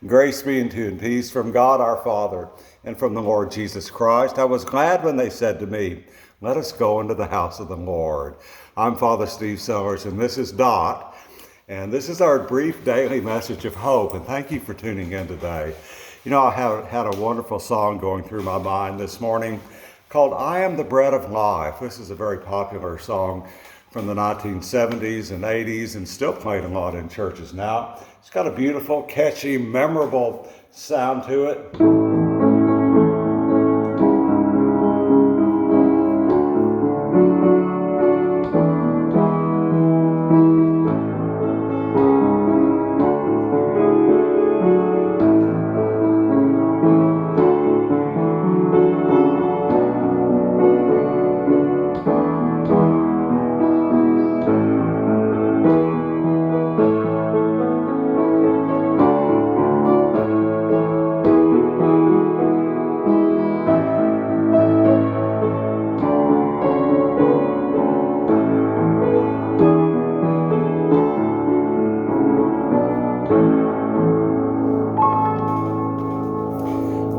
Grace be unto you and peace from God our Father and from the Lord Jesus Christ. I was glad when they said to me, let us go into the house of the Lord. I'm Father Steve Sellers, and this is Dot. And this is our brief daily message of hope. And thank you for tuning in today. You know, I had a wonderful song going through my mind this morning called I Am the Bread of Life. This is a very popular song from the 1970s and 80s and still played a lot in churches now. It's got a beautiful, catchy, memorable sound to it.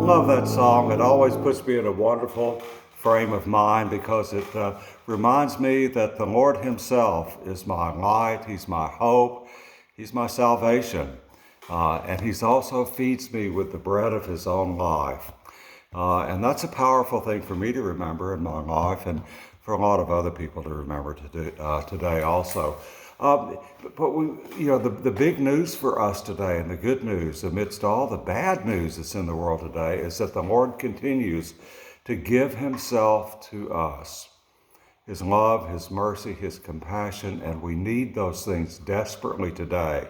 Love that song. It always puts me in a wonderful frame of mind because it reminds me that the Lord Himself is my light, He's my hope, He's my salvation, and He's also feeds me with the bread of His own life. And that's a powerful thing for me to remember in my life and for a lot of other people to remember today also. But the big news for us today and the good news amidst all the bad news that's in the world today is that the Lord continues to give Himself to us. His love, His mercy, His compassion, and we need those things desperately today.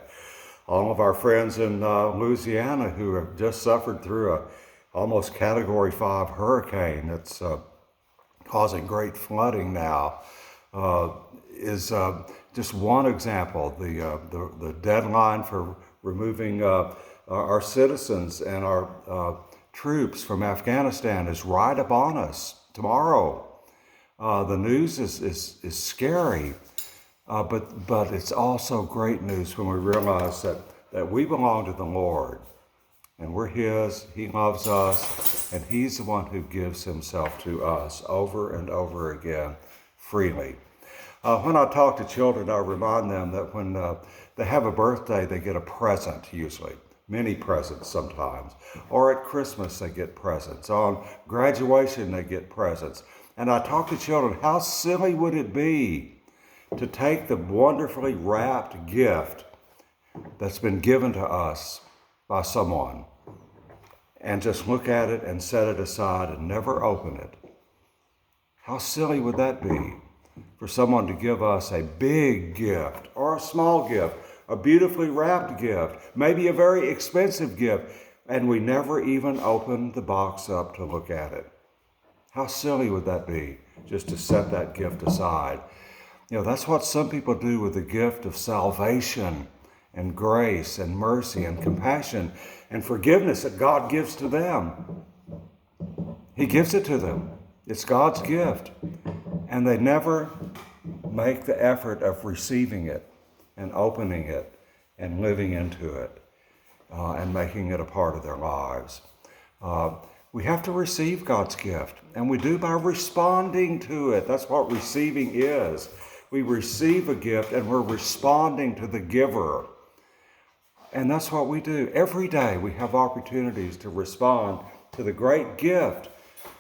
All of our friends in Louisiana who have just suffered through a almost Category 5 hurricane that's causing great flooding now is just one example. The deadline for removing our citizens and our troops from Afghanistan is right upon us tomorrow. The news is scary, but it's also great news when we realize that we belong to the Lord. And we're His, He loves us, and He's the one who gives Himself to us over and over again, freely. When I talk to children, I remind them that when they have a birthday, they get a present usually, many presents sometimes. Or at Christmas, they get presents. On graduation, they get presents. And I talk to children, how silly would it be to take the wonderfully wrapped gift that's been given to us by someone and just look at it and set it aside and never open it? How silly would that be for someone to give us a big gift or a small gift, a beautifully wrapped gift, maybe a very expensive gift, and we never even open the box up to look at it? How silly would that be just to set that gift aside? You know, that's what some people do with the gift of salvation and grace and mercy and compassion and forgiveness that God gives to them. He gives it to them. It's God's gift. And they never make the effort of receiving it and opening it and living into it and making it a part of their lives. We have to receive God's gift, and we do by responding to it. That's what receiving is. We receive a gift and we're responding to the giver. And that's what we do. Every day we have opportunities to respond to the great gift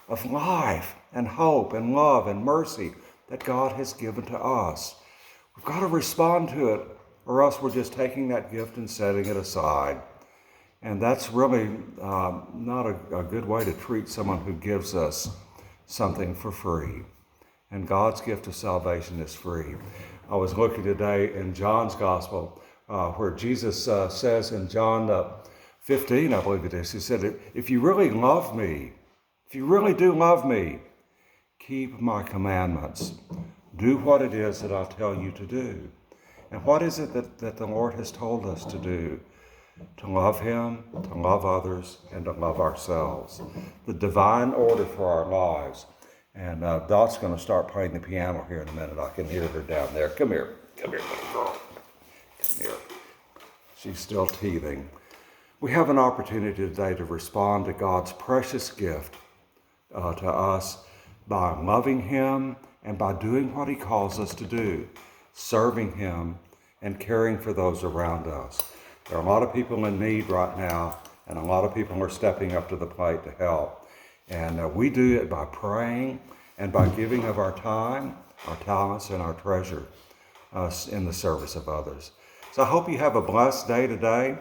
of life and hope and love and mercy that God has given to us. We've got to respond to it, or else we're just taking that gift and setting it aside. And that's really not a good way to treat someone who gives us something for free. And God's gift of salvation is free. I was looking today in John's Gospel where Jesus says in John 15, I believe it is, He said, if you really love me, if you really do love me, keep my commandments. Do what it is that I tell you to do. And what is it that the Lord has told us to do? To love Him, to love others, and to love ourselves. The divine order for our lives. And Dot's going to start playing the piano here in a minute. I can hear her down there. Come here, little girl. Come here. She's still teething. We have an opportunity today to respond to God's precious gift to us by loving Him and by doing what He calls us to do, serving Him and caring for those around us. There are a lot of people in need right now, and a lot of people are stepping up to the plate to help. And we do it by praying and by giving of our time, our talents, and our treasure in the service of others. So I hope you have a blessed day today.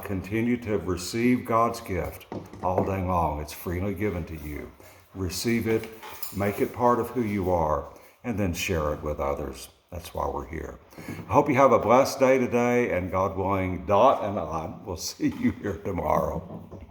Continue to receive God's gift all day long. It's freely given to you. Receive it, make it part of who you are, and then share it with others. That's why we're here. I hope you have a blessed day today, and God willing, Dot and I will see you here tomorrow.